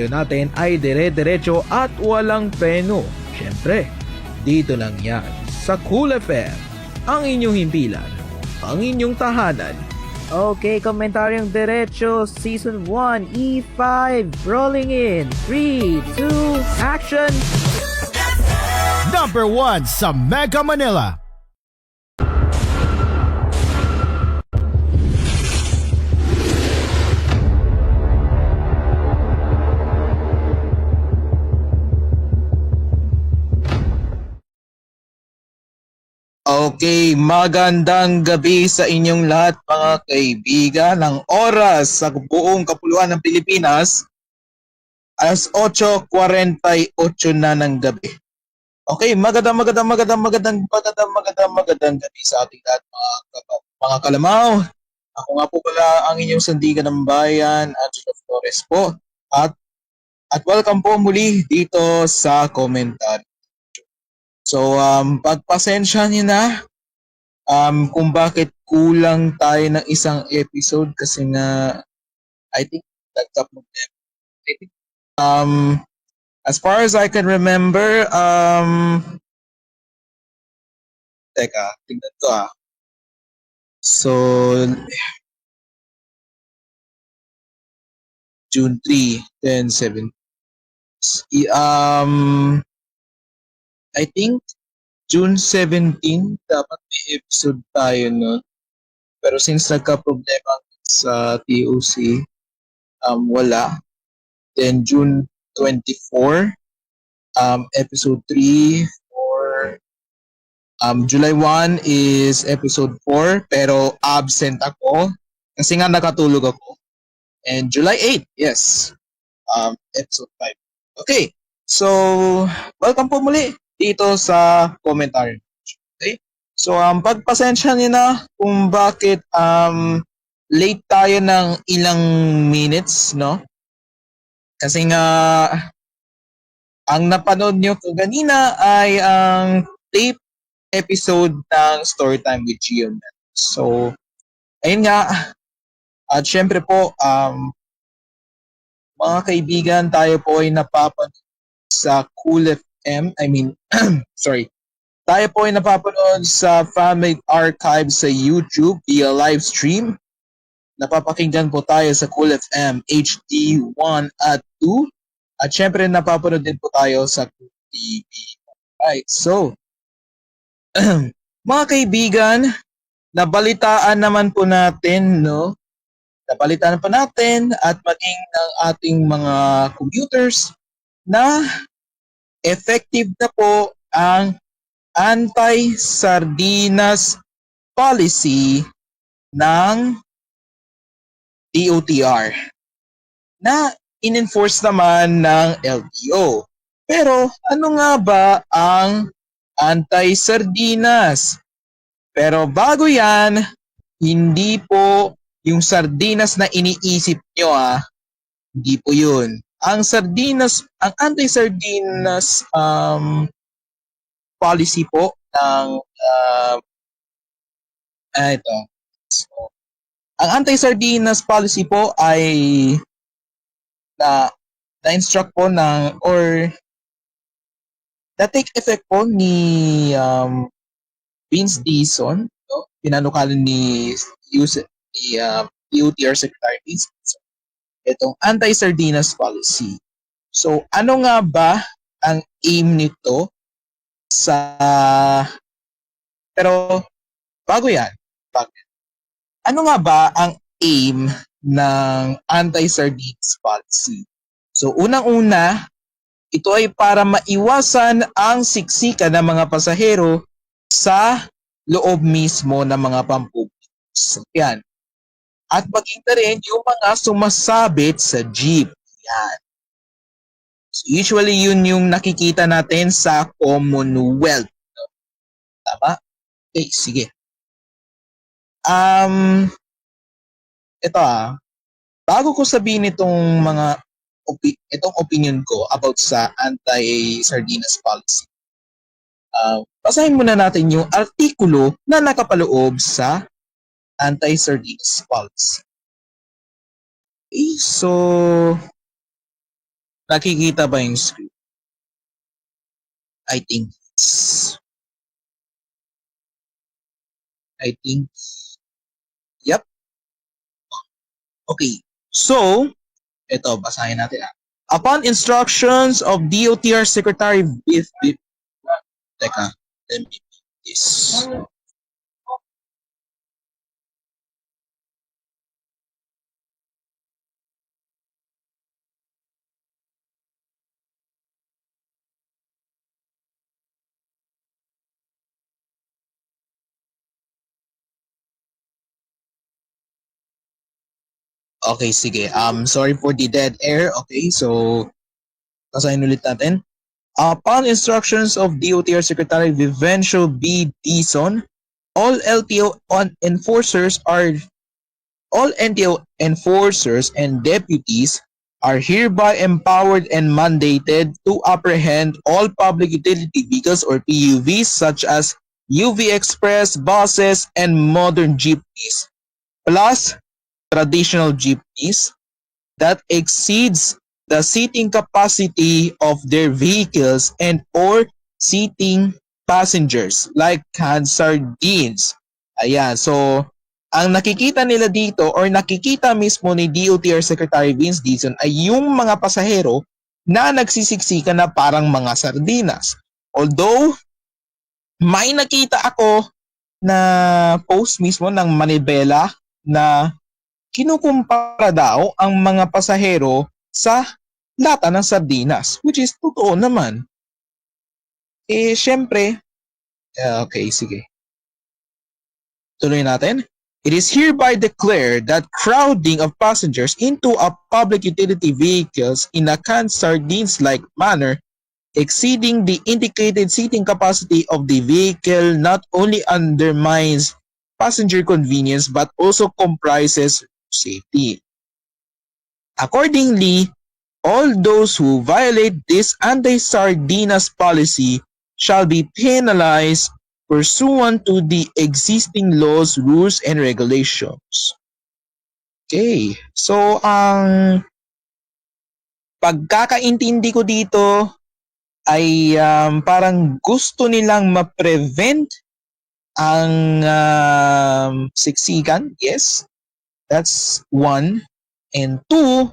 natin ay dire-diretso at walang peno. Siyempre, dito lang yan sa Cool FM, ang inyong himpilan, ang inyong tahanan. Okay, komentaryong diretso, Season 1, E5, rolling in, 3, 2, action! Number 1 sa Mega Manila. Okay, magandang gabi sa inyong lahat mga kaibigan. Ang oras sa buong kapuluan ng Pilipinas, alas 8:48 na ng gabi. Okay, magandang gabi sa ating lahat mga kalamaw. Ako nga po pala ang inyong sandigan ng bayan, Angelo Flores po. At welcome po muli dito sa komentaryo. So, pagpasensya niyo na kung bakit kulang tayo ng isang episode kasi nga I think nagka-problem. As far as I can remember, teka, tingnan ko So, June 3, 10, 7. I think June 17 dapat may episode tayo nun. Pero since nagka-problema sa TOC, wala. Then June 24, episode 3, 4. July 1 is episode 4, pero absent ako kasi nga nakatulog ako. And July 8, yes, episode 5. Okay, so welcome po muli dito sa commentary. Okay? So pagpasensya niyo na kung bakit late tayo ng ilang minutes, no? Kasi nga ang napanood niyo kanina ay ang tape episode ng Storytime with Gion. So ayun nga, at syempre po mga kaibigan, tayo po ay napapanood sa Cool FM, sorry. Tayo po ay napapanood sa Family Archive sa YouTube via live stream. Napapakinggan po tayo sa Cool FM HD 1 at 2. At syempre napapanood din po tayo sa Cool TV. Right, so mga kaibigan, nabalitaan naman po natin, no? Nabalitaan po natin at maging ng ating mga commuters na effective na po ang anti-sardinas policy ng DOTR na in-enforce naman ng LTO. Pero ano nga ba ang anti-sardinas? Pero bago yan, hindi po yung sardinas na iniisip nyo hindi po yun. Ang sardinas, ang anti-sardinas policy po ng ito. So, ang anti-sardinas policy po ay na-instruct po ng or na-take effect po ni Vince Dizon, no? Pinanukalan ni DOTR Secretary Vince Dizon. Itong anti-sardinas policy. So, ano nga ba ang aim nito pero bago yan, ano nga ba ang aim ng anti-sardinas policy? So, unang-una, ito ay para maiwasan ang siksikan ng mga pasahero sa loob mismo ng mga pampubliko. Yan. At maging na rin yung mga sumasabit sa jeep. Yan. So usually yun yung nakikita natin sa Commonwealth. Tama? Okay, sige. Ito bago ko sabihin itong itong opinion ko about sa anti-sardinas policy. Basahin muna natin yung artikulo na nakapaloob sa anti-sardinas policy. Okay, so Nakikita ba yung screen? I think yep. Okay. So, ito, basahin natin. Upon instructions of DOTR Secretary Teka, let me this. Okay, sige. Sorry for the dead air. Okay, so basahin ulit natin. Upon instructions of DOTR Secretary Vivencio B. Dizon, all LTO enforcers are all NTO enforcers and deputies are hereby empowered and mandated to apprehend all public utility vehicles or PUVs such as UV Express, buses, and modern jeepneys, plus traditional jeepneys that exceeds the seating capacity of their vehicles and or seating passengers like canned sardines. Ayan, so ang nakikita nila dito or nakikita mismo ni DOTR Secretary Vince Dizon ay yung mga pasahero na nagsisiksikan na parang mga sardinas. Although, may nakita ako na post mismo ng Manibela na kinukumpara daw ang mga pasahero sa lata ng sardinas, which is totoo naman. Eh, syempre, okay, sige. Tuloy natin. It is hereby declared that crowding of passengers into a public utility vehicles in a canned sardines-like manner exceeding the indicated seating capacity of the vehicle not only undermines passenger convenience but also comprises safety. Accordingly, all those who violate this anti-sardinas policy shall be penalized pursuant to the existing laws, rules, and regulations. Okay, so ang pagkakaintindi ko dito ay parang gusto nilang ma-prevent ang siksikan. Yes, that's one. And two,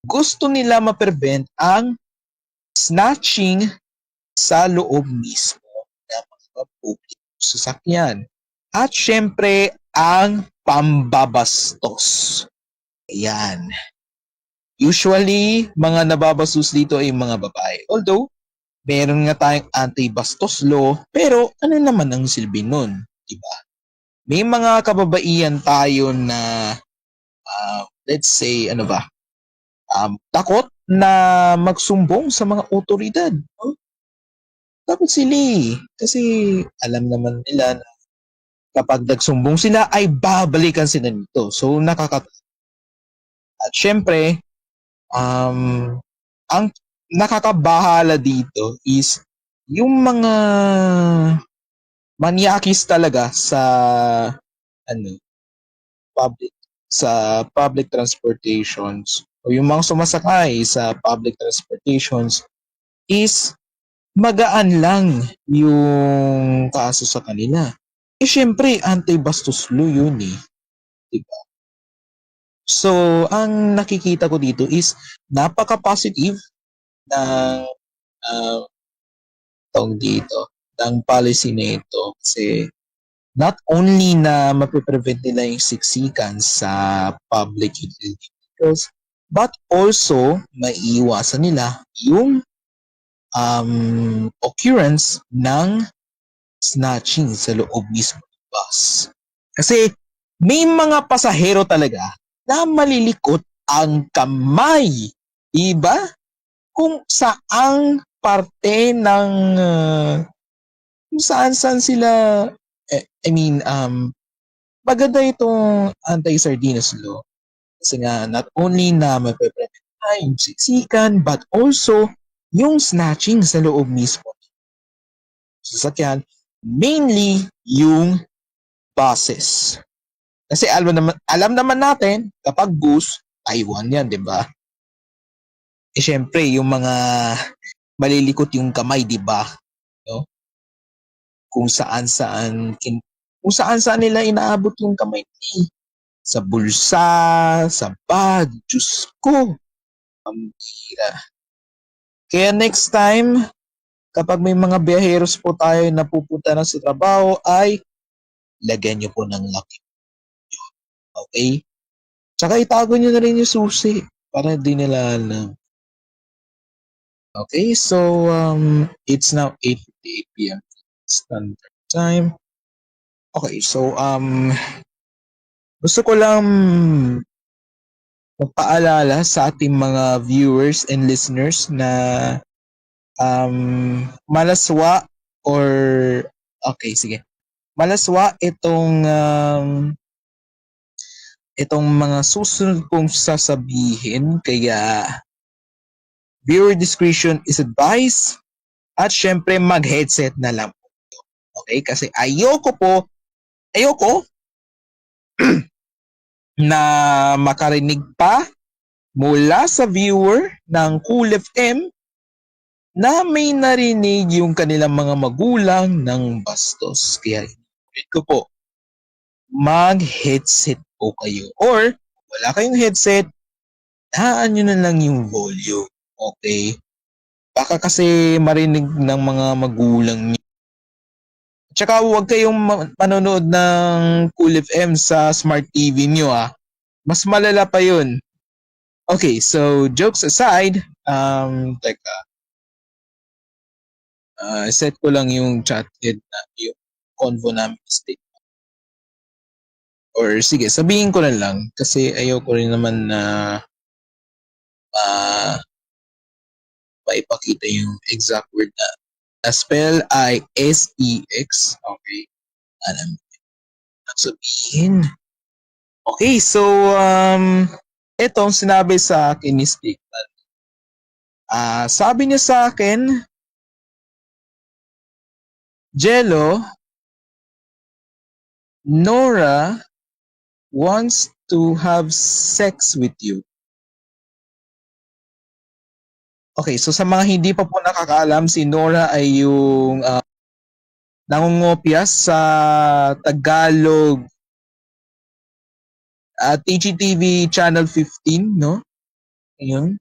gusto nila ma-prevent ang snatching sa loob mismo ng mga public sasakyan. At syempre, ang pambabastos. Ayan. Usually, mga nababastos dito ay mga babae. Although, meron nga tayong anti-bastos law, pero ano naman ang silbi nun? Diba? May mga kababaihan tayo na, let's say, takot na magsumbong sa mga otoridad. No? Dapat sila kasi alam naman nila na kapag nagsumbong sila ay babalikan sila nito. So nakakatakot. At syempre, ang nakakabahala dito is yung mga manyakis talaga sa public transportations o yung mga sumasakay sa public transportations is magaan lang yung kaso sa kanila. Eh syempre, anti-bastos law yun eh. Diba? So, ang nakikita ko dito is napaka-positive ng ng policy na ito. Kasi not only na mapiprevent nila yung siksikan sa public utility vehicles, but also maiiwasan nila yung occurrence ng snatching sa loob mismo ng bus. Kasi may mga pasahero talaga na malilikot ang kamay. Diba? Kung saang parte ng kung saan sila maganda itong anti-sardinas law. Kasi nga, not only na mapiprevent na yung siksikan, but also yung snatching sa loob mismo sasakyan, mainly yung buses. Kasi alam naman natin, kapag bus, Taiwan yan, di ba? syempre, yung mga malilikot yung kamay, di ba? No? Kung saan nila inaabot yung kamay ni sa bulsa, sa bag, Diyos ko, ang bira. Kaya next time, kapag may mga biyaheros po tayo na pupunta na sa trabaho, ay lagyan nyo po ng lock. Okay? Tsaka itago nyo na rin yung susi para di nila alam. Okay, so it's now 8:58 p.m. Standard Time. Okay, so gusto ko lang magpaalala sa ating mga viewers and listeners na malaswa or okay, sige. Malaswa itong mga susunod kong sasabihin, kaya viewer discretion is advised at syempre mag-headset na lang po. Okay? Kasi ayoko na makarinig pa mula sa viewer ng Cool FM na may narinig yung kanilang mga magulang ng bastos. Kaya ulit ko po, mag-headset po kayo. Or, wala kayong headset, haan nyo na lang yung volume. Okay? Baka kasi marinig ng mga magulang niyo. Tsaka huwag kayong manonood ng Cool FM sa Smart TV niyo Mas malala pa yun. Okay, so jokes aside, teka. Set ko lang yung chat head na yung convo namin state. Or sige, sabihin ko na lang kasi ayoko rin naman na maipakita yung exact word na spell ay S-E-X. Okay. Alam mo sabihin. Okay, so itong sinabi sa akin ni Stickman. Sabi niya sa akin, Jello, Nora wants to have sex with you. Okay, so sa mga hindi pa po nakakaalam, si Nora ay yung nangungopia sa Tagalog TGTV Channel 15, no? Ayun.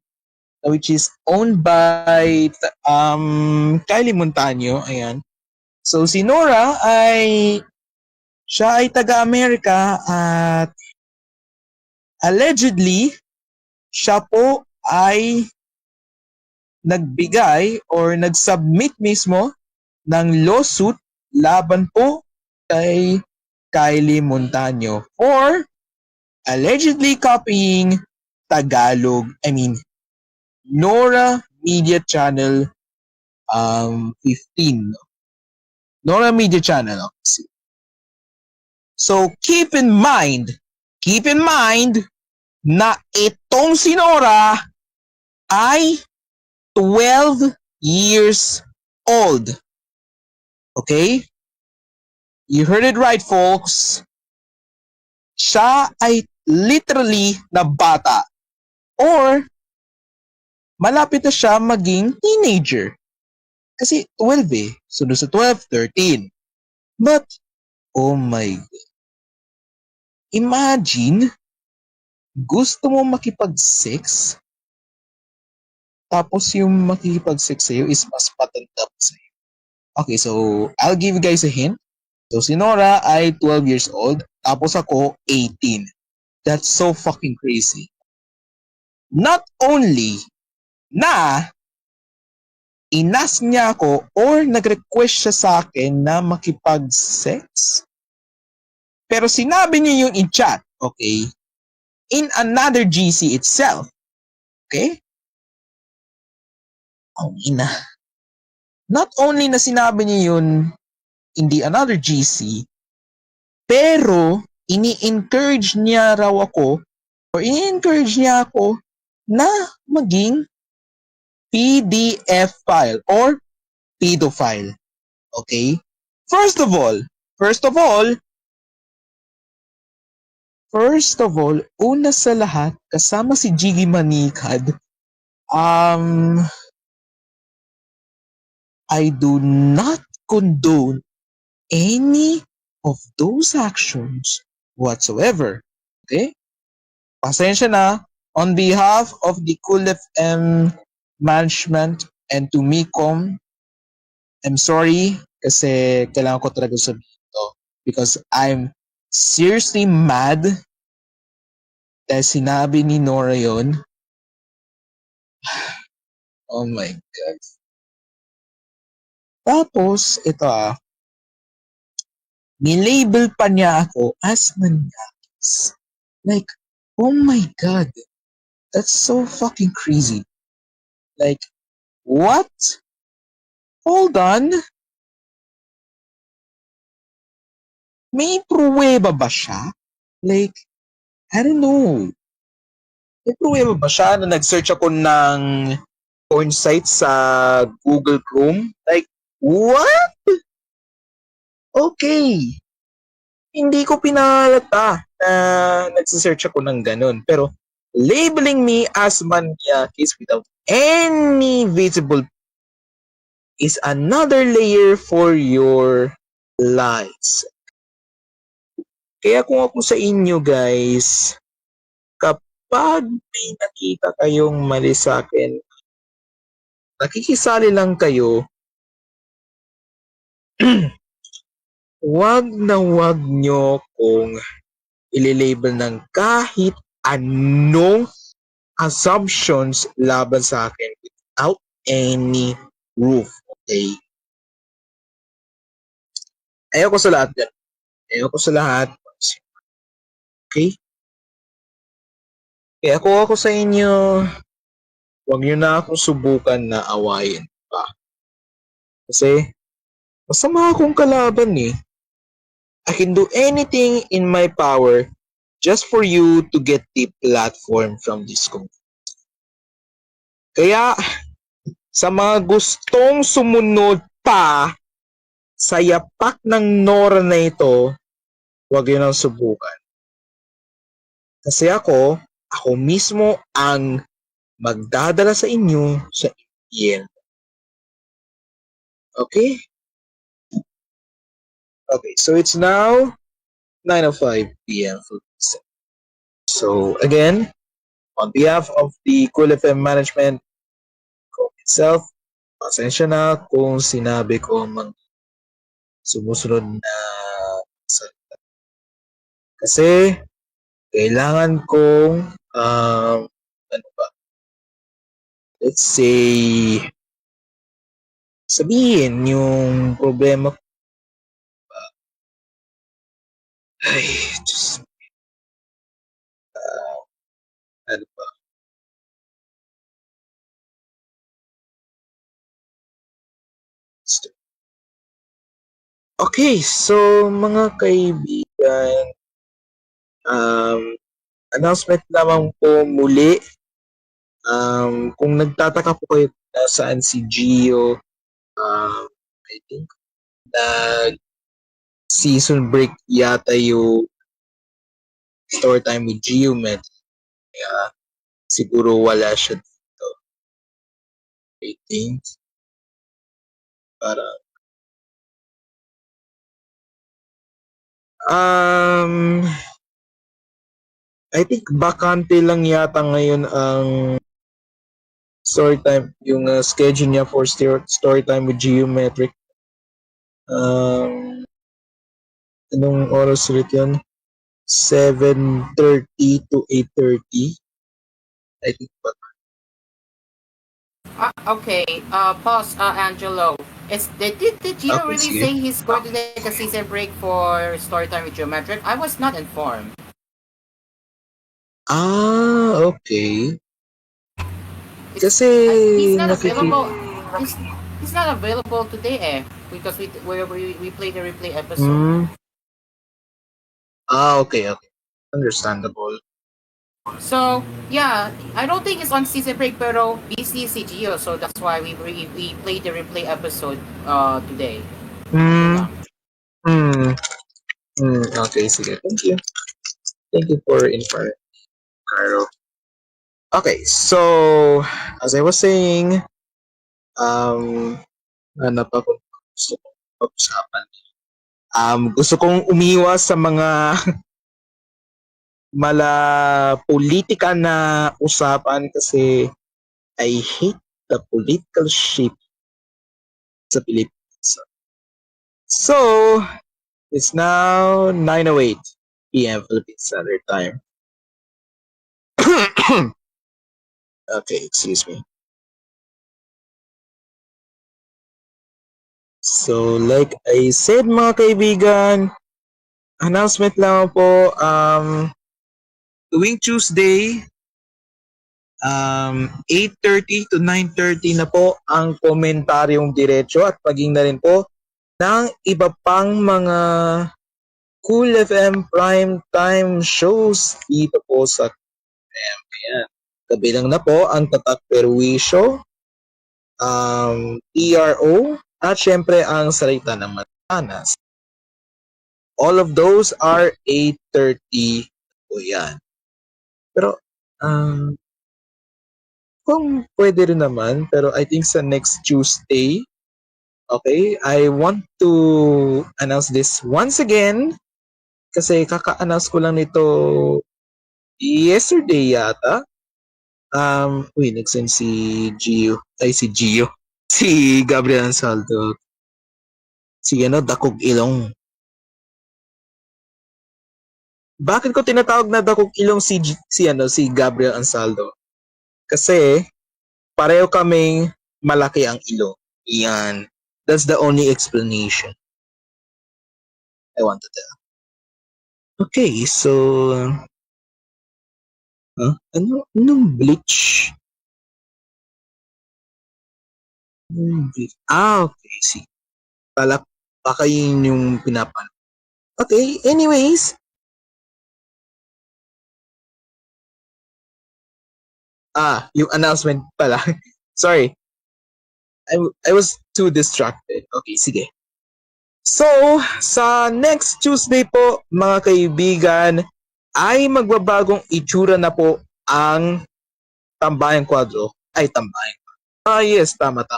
Which is owned by Kylie Montaño. Ayan. So si Nora siya ay taga-Amerika at allegedly siya po ay nagbigay or nag-submit mismo ng lawsuit laban po kay Kylie Montaño for allegedly copying Nora Media Channel 15. Nora Media Channel. So keep in mind na itong si Nora ay 12 years old. Okay? You heard it right, folks. Siya ay literally na bata. Or, malapit na siya maging teenager. Kasi 12 Sunod sa 12, 13. But, oh my God. Imagine, gusto mo makipag-sex, tapos yung makikipag-sex sa'yo is mas patanda pa sa'yo. Okay, so I'll give you guys a hint. So si Nora ay 12 years old, tapos ako 18. That's so fucking crazy. Not only na inas niya ako or nag-request siya sa akin na makipag-sex, pero sinabi niya yung in-chat, okay, in another GC itself. Okay? Oh, ina. Not only na sinabi niya yun in the another GC, pero ini-encourage niya raw ako or ini-encourage niya ako na maging PDF file or pedophile. Okay? First of all, una sa lahat, kasama si Jiggy Manikad Um, I do not condone any of those actions whatsoever. Okay? Pasensya na. On behalf of the Cool FM management and to Micom, I'm sorry kasi kailangan ko talaga sabihin to because I'm seriously mad dahil sinabi ni Nora yon. Oh my God. Tapos, ito nilabel pa niya ako as manyakis. Like, oh my God. That's so fucking crazy. Like, what? Hold on. May pruweba ba siya? Like, I don't know. May pruweba ba siya na nag-search ako ng porn sites sa Google Chrome? Like, what? Okay. Hindi ko pinalata na nagsisearch ako ng ganun. Pero, labeling me as maniakis without any visible is another layer for your lies. Kaya kung ako sa inyo guys, kapag may nakita kayong mali sa akin, nakikisali lang kayo, wag na wag nyo kung ililabel ng kahit anong assumptions laban sa akin without any proof. Okay? Ayoko sa lahat yan. Ayoko sa lahat. Okay? Kaya kung ako sa inyo, wag nyo na akong subukan na awayin pa. Kasi, masama akong kalaban eh. I can do anything in my power just for you to get the platform from this company. Kaya, sa mga gustong sumunod pa sa yapak ng Nora na ito, wag yun ang subukan. Kasi ako mismo ang magdadala sa inyo sa impyerno. Okay? Okay, so it's now 9:05 p.m. So again, on behalf of the Cool FM management, ko itself, pasensya na kung sinabi ko sumusunod na salita. Kasi kailangan kong ano ba? Let's say sabihin yung problema ko. Ay, Diyos. Ano ba? Okay, so mga kaibigan, announcement lamang po muli. Kung nagtataka po kayo kung nasaan si Gio, I think nag-season break yata yung story time with Gio Met. Kaya siguro wala siya dito. I think. Para I think bakante lang yata ngayon ang story time, yung schedule niya for story time with Geometric. Anong oras ulit yun? 7:30 to 8:30. I think ba? Okay, pause, Angelo. Did Gio Okay, really sige. say he's going to take a season break for Storytime with Geometric? I was not informed. Okay. Kasi He's not available. He's not available today, because we played the replay episode. Okay. Understandable. So yeah, I don't think it's on season break, pero busy si Gio, so that's why we played the replay episode today. Okay, sige. Thank you. Thank you for informing, Caro. Okay, so as I was saying, ano pa kung gusto kong pag-usapan? Gusto kong umiwas sa mga mala politika na usapan kasi I hate the political shit sa Pilipinas. So, it's now 9:08 p.m. Philippine Standard Time. Okay, excuse me. So, like I said mga kaibigan, announcement lang po, tuwing Tuesday, 8:30 to 9:30 na po ang komentaryong diretso at paging na rin po ng iba pang mga Cool FM prime time shows dito po sa FM. Ayan. Kabilang na po ang Tatak Perwisyo, TRO, at syempre ang Salita ng Matanas. All of those are 8:30 po yan. Pero, kung pwede rin naman, pero I think sa next Tuesday, okay, I want to announce this once again kasi kaka-announce ko lang nito yesterday yata. Nag-send si Gio. Si Gabriel Ansaldo. Si Dakog Ilong. Bakit ko tinatawag na Dakog Ilong si Gabriel Ansaldo? Kasi pareho kaming malaki ang ilong. Yan. That's the only explanation I want to tell. Okay, so anong bleach? Okay, see. Baka yun yung pinapan. Okay, anyways. Yung announcement pala. Sorry. I was too distracted. Okay, sige. So, sa next Tuesday po, mga kaibigan, ay magbabagong itsura na po ang Tambayang Kwadro. Yes, tama.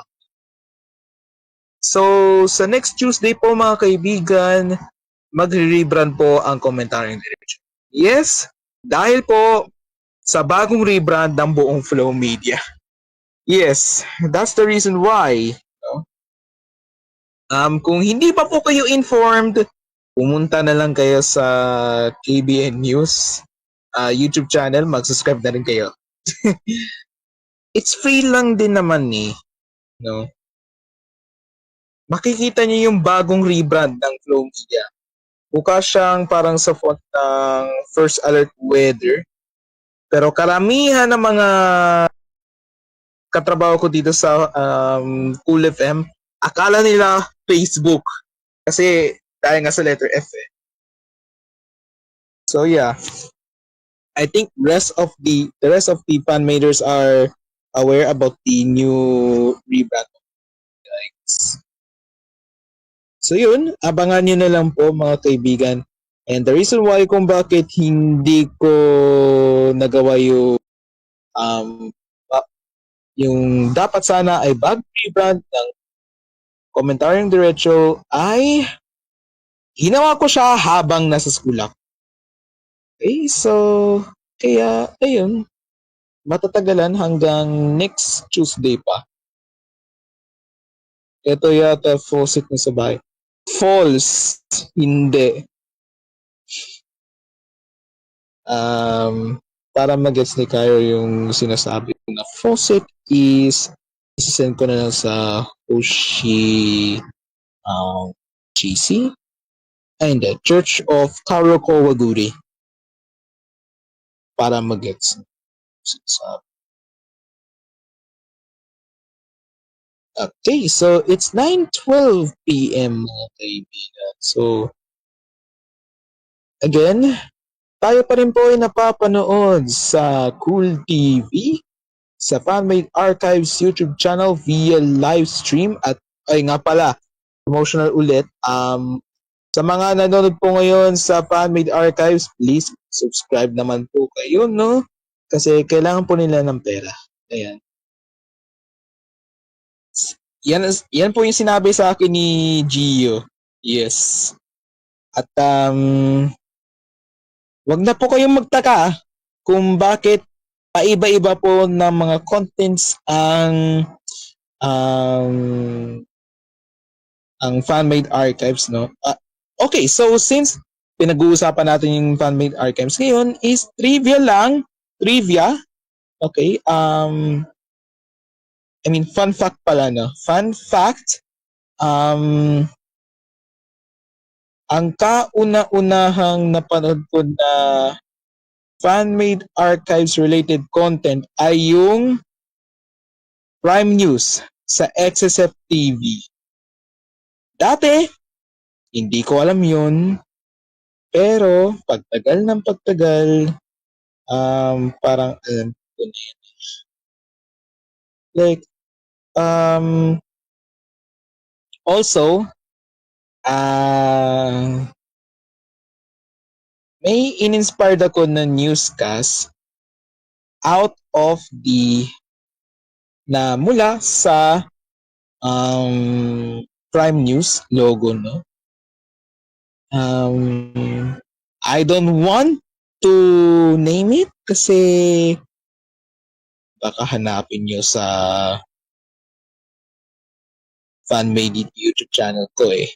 So, sa next Tuesday po, mga kaibigan, magre-rebrand po ang komentaryong diretso. Yes, dahil po sa bagong rebrand ng buong Flow Media. Yes, that's the reason why. Kung hindi pa po kayo informed, pumunta na lang kayo sa KBN News YouTube channel, mag-subscribe na rin kayo. It's free lang din naman no? Makikita niyo yung bagong rebrand ng Flow Media. Mukha siyang parang sa font ng First Alert Weather. Pero karamihan ng mga katrabaho ko dito sa Cool FM, akala nila Facebook. Kasi dahil nga sa letter F eh. So yeah. I think the rest of the fan maders are aware about the new rebrand. Guys. So yun, abangan nyo na lang po mga kaibigan. And the reason why kung bakit hindi ko nagawa yung dapat sana ay bagong rebrand ng komentaryong diretso ay ginawa ko siya habang nasa school ako. Okay, so kaya ayun, matatagalan hanggang next Tuesday pa. Ito yata faucet na sa bahay. False, hindi. Para mag-gets ni Cairo yung sinasabi ko na faucet is isasend ko na lang sa Hoshi GC and the Church of Karo Kawaguri para mag-gets sinasabi. Okay, so it's 9:12 p.m. mga kaibigan. So again, tayo pa rin po ay napapanood sa Cool TV, sa Fanmade Archives YouTube channel via live stream at ay nga pala, promotional ulit. Sa mga nanonood po ngayon sa Fanmade Archives, please subscribe naman po kayo, no? Kasi kailangan po nila ng pera. Ayan. Yan po yung sinabi sa akin ni Gio. Yes. At wag na po kayong magtaka kung bakit paiba-iba po ng mga contents ang fan-made archives, no? Okay, so since pinag-uusapan natin yung fan-made archives, ngayon is trivia lang. Trivia. Okay. Fun fact pala, no? Fun fact. Ang kauna-unahang napanood ko na fan-made archives related content ay yung Prime News sa XSF TV. Dati, hindi ko alam yun. Pero, pagtagal ng pagtagal, parang alam ko na yun. Like, also, may in-inspired ako na newscast out of na mula sa Prime News logo, no? I don't want to name it kasi baka hanapin nyo sa fan-made YouTube channel ko eh.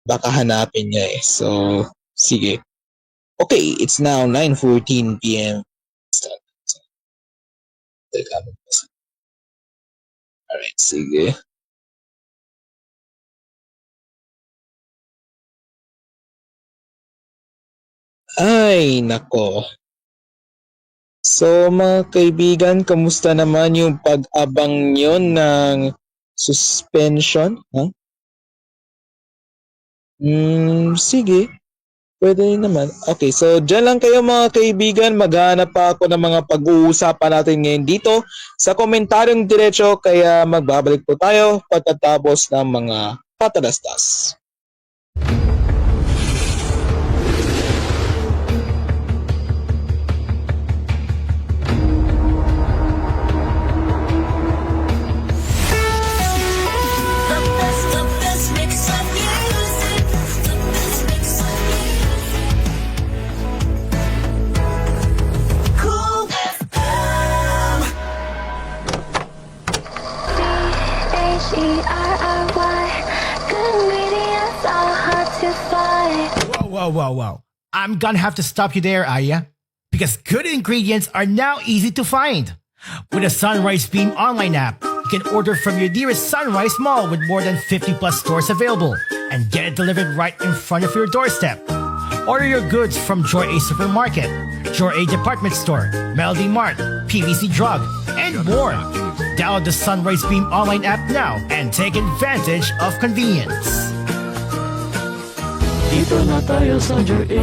Baka hanapin niya eh. So, sige. Okay, it's now 9:14 p.m. Alright, sige. Ay, nako. So, mga kaibigan, kamusta naman yung pag-abang nyo ng suspension? Huh? Sige. Pwede naman. Okay, so dyan lang kayo mga kaibigan. Maghanap pa ako ng mga pag-uusapan natin ngayon dito sa komentaryong diretso. Kaya magbabalik po tayo pagkatapos ng mga patalastas. Whoa. I'm gonna have to stop you there, Aya. Because good ingredients are now easy to find. With a Sunrise Beam online app, you can order from your nearest Sunrise Mall with more than 50 plus stores available and get it delivered right in front of your doorstep. Order your goods from Joy A Supermarket, Joy A Department Store, Melody Mart, PVC Drug, and more. Download the Sunrise Beam online app now and take advantage of convenience. Dito na tayo sa Joy A.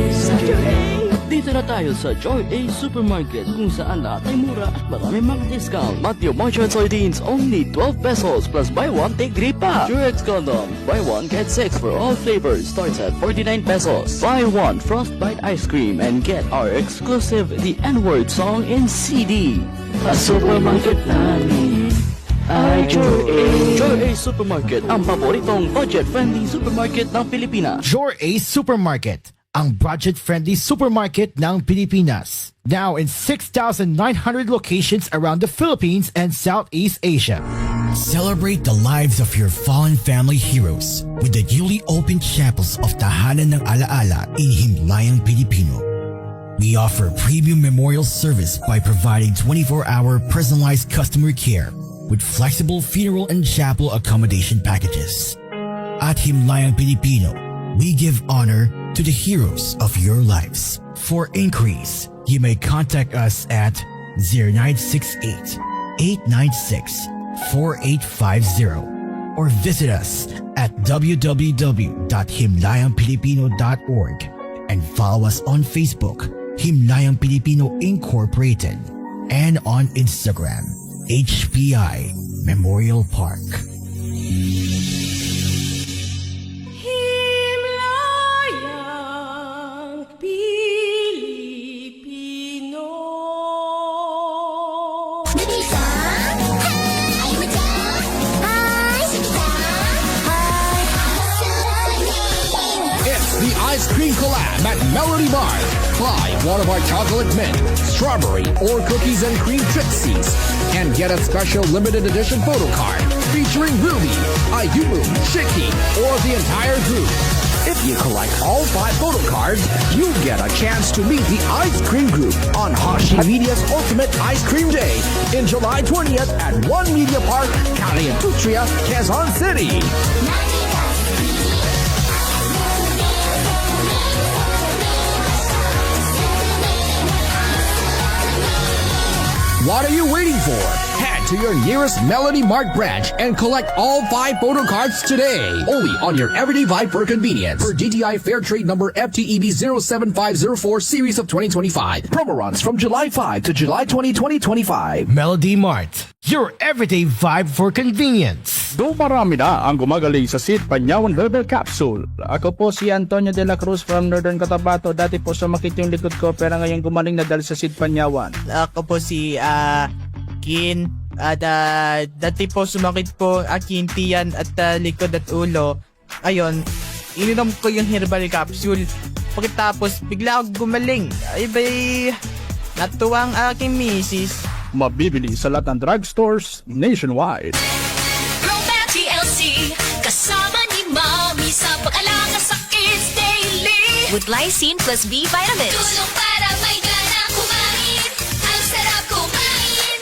Dito na tayo sa Joy A Supermarket kung saan lahat ay mura at marami mga discount. Matthew Margarine Sardines only 12 pesos plus buy one take 3 pa. Durex Condom buy one get 6 for all flavors starts at 49 pesos. Buy one Frostbite ice cream and get our exclusive The N-Word song in CD. A supermarket namin ay Joy A. Joy A Supermarket, ang paboritong budget-friendly supermarket ng Pilipinas. Joy A Supermarket, ang budget-friendly supermarket ng Pilipinas. Now in 6,900 locations around the Philippines and Southeast Asia. Celebrate the lives of your fallen family heroes with the newly opened chapels of Tahanan ng Alaala in Himlayang Pilipino. We offer premium memorial service by providing 24-hour personalized customer care with flexible funeral and chapel accommodation packages. At Himlayang Pilipino, we give honor to the heroes of your lives. For inquiries, you may contact us at 0968-896-4850 or visit us at www.himlayangpilipino.org and follow us on Facebook, Himlayang Pilipino Incorporated, and on Instagram, HPI Memorial Park. Himlayang Pilipino. ice cream collab at Melody Mart. Buy one of our chocolate mint, strawberry, or cookies and cream Trixies and get a special limited edition photo card featuring Ruby, Ayumu, Shiki, or the entire group. If you collect all 5 photo cards, you get a chance to meet the Ice Cream Group on Hashi Media's Ultimate Ice Cream Day in July 20th at One Media Park, Calientutria, Quezon City. What are you waiting for? Head to your nearest Melody Mart branch and collect all 5 photo cards today. Only on your Everyday Vibe for convenience. Per DTI Fair Trade number FTEB 07504 series of 2025. Promo runs from July 5 to July 20, 2025. Melody Mart, your everyday vibe for convenience. Marami na ang gumagaling sa Sid Panyawan Herbal Capsule. Ako po si Antonio de la Cruz from Northern Cotabato. Dati po sumakit yung likod ko pero ngayon gumaling na dahil sa Sid Panyawan. Ako po si Kin at dati po sumakit po aking tiyan at likod at ulo. Ayun, ininom ko yung herbal capsule. Pagkatapos bigla ako gumaling. Ay bay, natuwa ang aking misis. Mabibili sa lahat ng drugstores nationwide. Propan TLC, kasama ni Mommy sa pag-alaga sa kids daily. With lysine plus B vitamins. Tulong para may gana kumain. Ang sarap kumain.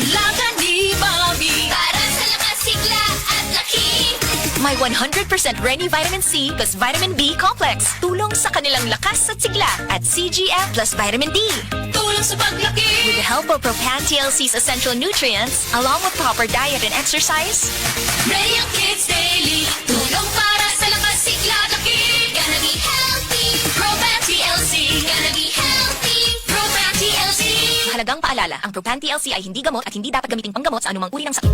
Alaga ni Mommy para sa lakas, sigla at laki. May 100% Reni Vitamin C plus Vitamin B Complex. Tulong sa kanilang lakas at sigla at CGF plus Vitamin D. Tulong sa paglaki. With the help of Propan TLC's essential nutrients, along with proper diet and exercise, ready ang kids daily. Tulong para sa lakas, sigla at laki. Gonna be healthy. Propan TLC. Gonna be healthy. Propan TLC. Mahalagang paalala, ang Propan TLC ay hindi gamot at hindi dapat gamitin panggamot sa anumang uri ng sakit.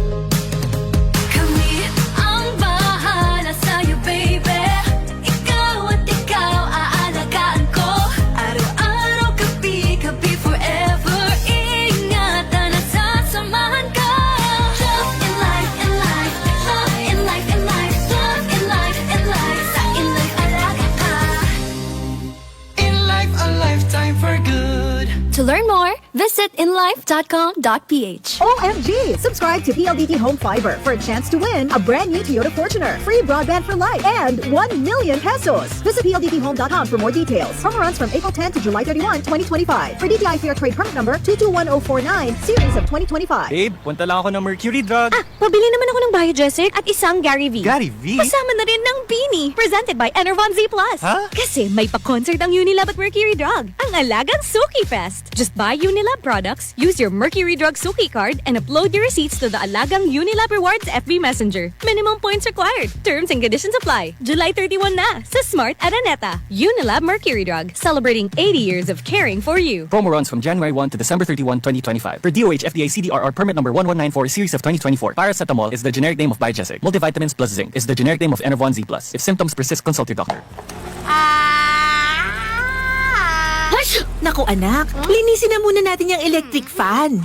Kami ang bahala sa'yo, baby. Ikaw at ikaw aalagaan ko. Araw-araw, gabi-gabi, forever. Ingatan at sasamahan ka. Love in life, in life. Love in life, in life. Love in life, in life. Sa in life, alaga ka. In life, a lifetime for good. To learn more, visit inlife.com.ph. OMG! Subscribe to PLDT Home Fiber for a chance to win a brand new Toyota Fortuner, free broadband for life, and 1 million pesos. Visit PLDTHome.com for more details. Promo runs from April 10 to July 31, 2025. For DTI Fair Trade permit number 221049, series of 2025. Babe, punta lang ako ng Mercury Drug. Pabili naman ako ng Biogesic at isang Gary V. Gary V? Kasama na rin ng Beanie, presented by Enervon Z+. Ha? Kasi may pa-concert ang Unilab at Mercury Drug, ang alagang Suki Fest. Just buy Unilab products, use your Mercury Drug Suki card, and upload your receipts to the alagang Unilab Rewards FB Messenger. Minimum points required. Terms and conditions apply. July 31 na sa Smart Araneta. Unilab Mercury Drug, celebrating 80 years of caring for you. Promo runs from January 1 to December 31, 2025. For DOH FDA CDRR permit number 1194 series of 2024. Paracetamol is the generic name of Biogesic. Multivitamins plus zinc is the generic name of Enervon Z+. If symptoms persist, consult your doctor. Naku anak, linisin na muna natin yung electric fan.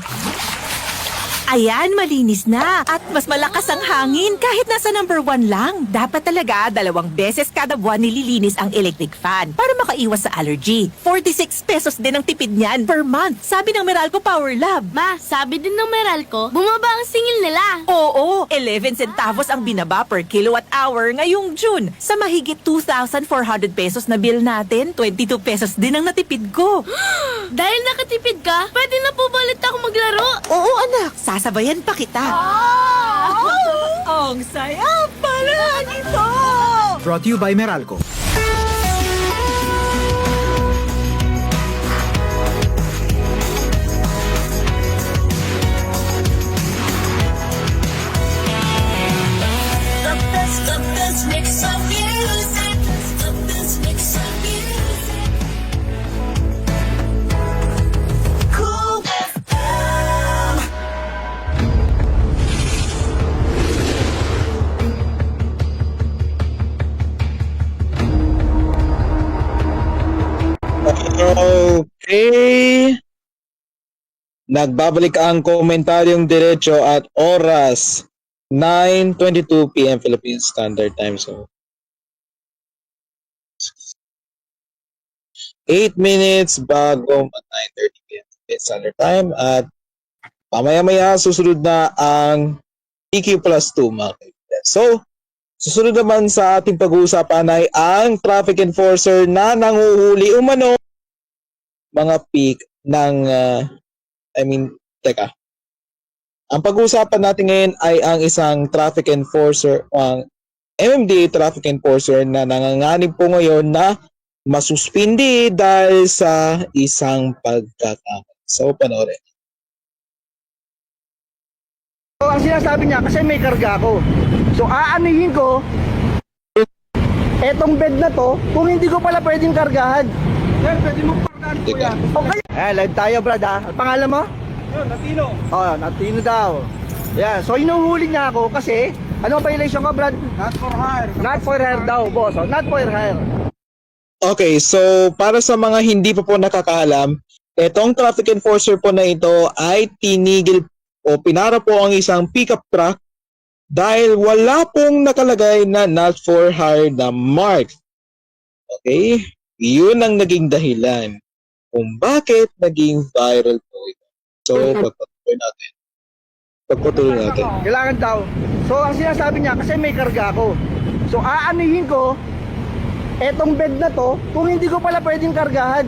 Ayan, malinis na. At mas malakas ang hangin kahit nasa number 1 lang. Dapat talaga 2 beses kada buwan nililinis ang electric fan para makaiwas sa allergy. 46 pesos din ang tipid niyan per month, sabi ng Meralco Power Lab. Ma, sabi din ng Meralco, bumaba ang singil nila. Oo, 11 centavos ang binaba per kilowatt hour ngayong June. Sa mahigit 2,400 pesos na bill natin, 22 pesos din ang natipid ko. Dahil nakatipid ka, pwede na po ba ulit ako maglaro? Oo anak, sasabayan pa kita. Ang saya pala nito! Brought to you by Meralco. The best mix of music. The best mix of music. Cool FM. Okay. Nagbabalik ang komentaryong diretso at oras 9:22 PM Philippine Standard Time. So 8 minutes bago 9:30 p.m. Standard Time at mamaya-maya susunod na ang PQ plus 2 mga kaibigan. So, susunod naman sa ating pag-uusapan ay ang traffic enforcer na nanguhuli umano mga peak ng ang pag-uusapan natin ngayon ay ang isang traffic enforcer, ang MMDA traffic enforcer na nanganganib po ngayon na masuspindi dahil sa isang pagkakamali. So, panoorin. So, ang sinasabi niya, kasi may karga ako. So, aanihin ko etong bed na to kung hindi ko pala pwedeng kargahan. Sir, pwede mo kargahan po yan. Okay. Live tayo, brad, ha? Ang pangalan mo? Natino. Oh, Natino daw. Yeah, so inuhuli niya ako kasi, ano ang violation ko, brad? Not for hire. Not for hire daw, boss. Oh, not for hire. Okay, so para sa mga hindi pa po nakakaalam, itong traffic enforcer po na ito ay tinigil o pinara po ang isang pickup truck dahil wala pong nakalagay na not for hire na mark. Okay? Yun ang naging dahilan kung bakit naging viral po ito. So, pagpatuloy natin. Kailangan daw. So, ang sinasabi niya, kasi may karga ako. So, aanihin ko etong bed na to kung hindi ko pala pwedeng kargahan.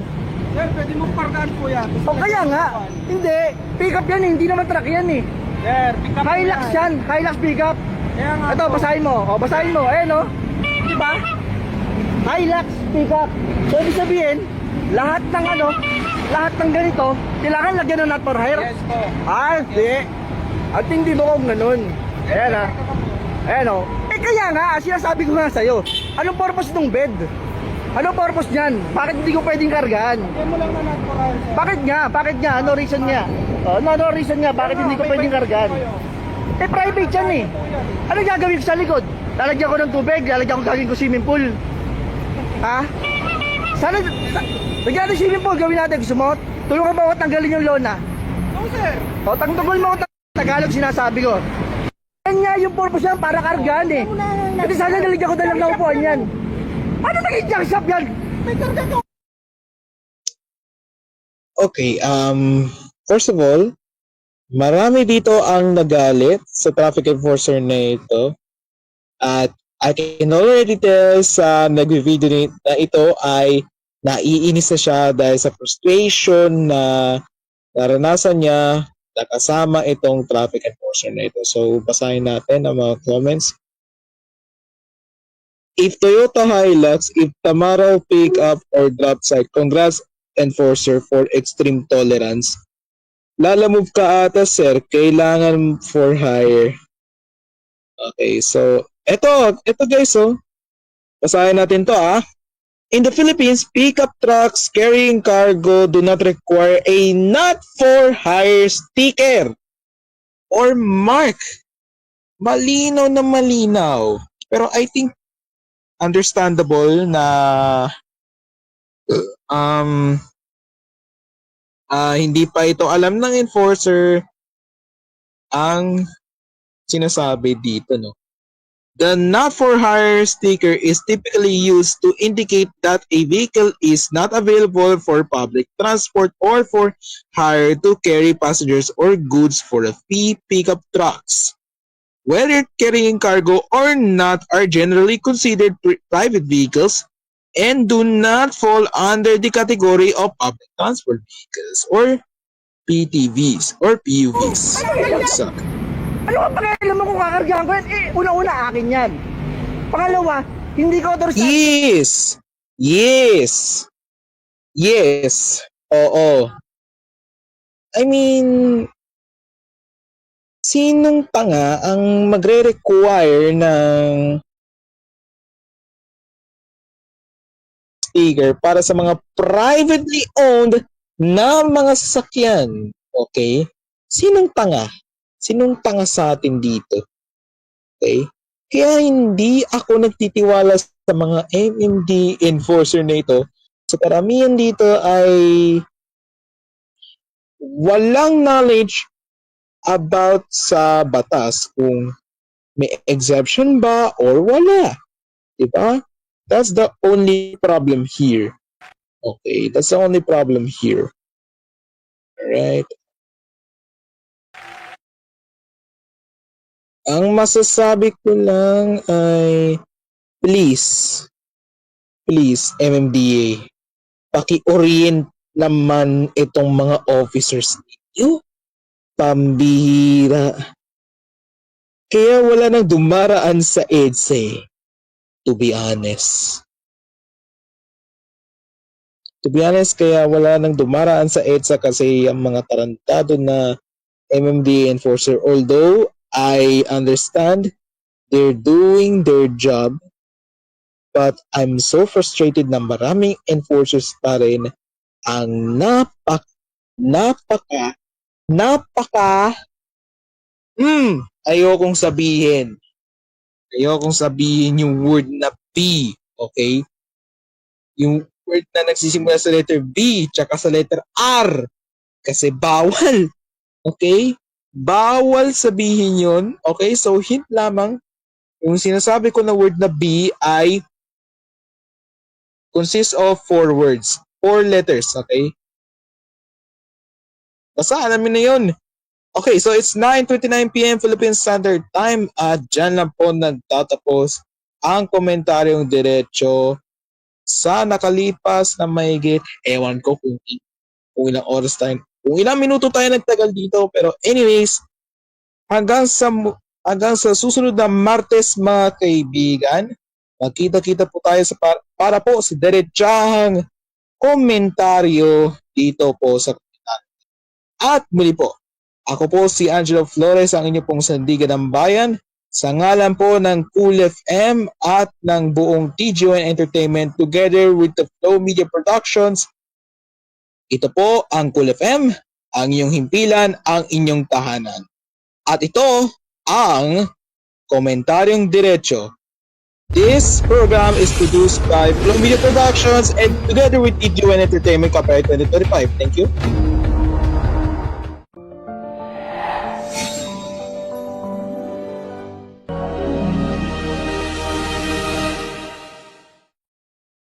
Sir, pwede mo kargahan po yan. O kaya nga, hindi. Pick up yan, hindi naman truck yan eh. Sir, pick up Hilux yan, Hilux pick up. Ito, basahin mo. O, basahin mo. Eh, no? Diba? Hilux pick up. So, ibig sabihin, lahat ng ganito, kailangan lagyan ng not for hire. Yes po. Hindi. At hindi mo kung ganun. Ayan ha. Ayan o. Kaya nga, sinasabi ko nga sa'yo, anong purpose ng bed? Anong purpose niyan? Bakit hindi ko pwedeng kargahan? Bakit nga? Ano reason niya? Ano reason niya? Bakit hindi ko pwedeng kargahan? Private yan eh. Ano gagawin ko sa likod? Lalagyan ko ng tubig? Gagawin ko swimming pool? Ha? Lagyan natin swimming pool, gawin natin. Gusto mo? Tulungan mo ako tanggalin yung lona. No sir. Tanggal mo ako Tagalog sinasabi ko. Yan nga yung purpose yan, para kargahan eh. Kasi sana naligyan ko na lang na upuan yan. Ano naging junk shop yan? May karga ko. Okay, first of all, marami dito ang nagalit sa traffic enforcer na ito. At I can already tell sa nag-video na ito ay naiinis na siya dahil sa frustration na naranasan niya na kasama itong traffic enforcer na ito. So, basahin natin ang mga comments. If Toyota Hilux, if Tamaro pick up or drop side, congrats enforcer for extreme tolerance. Lalamove ka ata sir, kailangan for hire. Okay, so ito guys, basahin natin to In the Philippines, pickup trucks carrying cargo do not require a not for hire sticker or mark. Malinaw na malinaw. Pero I think understandable na hindi pa ito alam ng enforcer ang sinasabi dito, no? The not for hire sticker is typically used to indicate that a vehicle is not available for public transport or for hire to carry passengers or goods for a fee. Pickup trucks, whether carrying cargo or not, are generally considered private vehicles and do not fall under the category of public transport vehicles or PTVs or PUVs. Ano ang pakialam mo kung kakargahan ko yan? Una-una akin yan. Pangalawa, hindi ko authorized. Yes. Oo. I mean, sinong tanga ang magre-require ng sticker para sa mga privately owned na mga sasakyan? Okay? Sinong tanga? Sinong tanga sa atin dito? Okay? Kaya hindi ako nagtitiwala sa mga MMD enforcer na ito. Sa karamihan dito ay walang knowledge about sa batas kung may exemption ba or wala. Diba? That's the only problem here. Okay, that's the only problem here. Alright. Ang masasabi ko lang ay please MMDA, paki-orient naman itong mga officers ninyo. Pambihira. Kaya wala nang dumaraan sa EDSA, to be honest. Kaya wala nang dumaraan sa EDSA kasi ang mga tarantado na MMDA enforcer, although I understand they're doing their job, but I'm so frustrated na maraming enforcers pa rin ang ayokong sabihin yung word na B, okay? Yung word na nagsisimula sa letter B tsaka sa letter R kasi bawal, okay? Bawal sabihin yun, okay? So hint lamang, yung sinasabi ko na word na B ay consists of 4 words, 4 letters, okay? Basta alamin na yun. Okay, so it's 9:29 PM Philippine Standard Time at dyan lang po nagtatapos ang komentaryong diretso sa nakalipas na mahigit, ewan ko kung ilang oras tayo, kung ilang minuto tayo nagtagal dito, pero anyways, hanggang sa susunod na Martes mga kaibigan, magkita-kita po tayo para po sa diretsahang komentaryo dito po sa komentaryo. At muli po, ako po si Angelo Flores, ang inyo pong sandigan ng bayan, sa ngalan po ng Cool FM at ng buong TGON Entertainment together with the Flow Media Productions. Ito po ang Cool FM, ang inyong himpilan, ang inyong tahanan. At ito ang Komentaryong Diretso. This program is produced by Flow Media Productions and together with TGON Entertainment Copyright 2025. Thank you.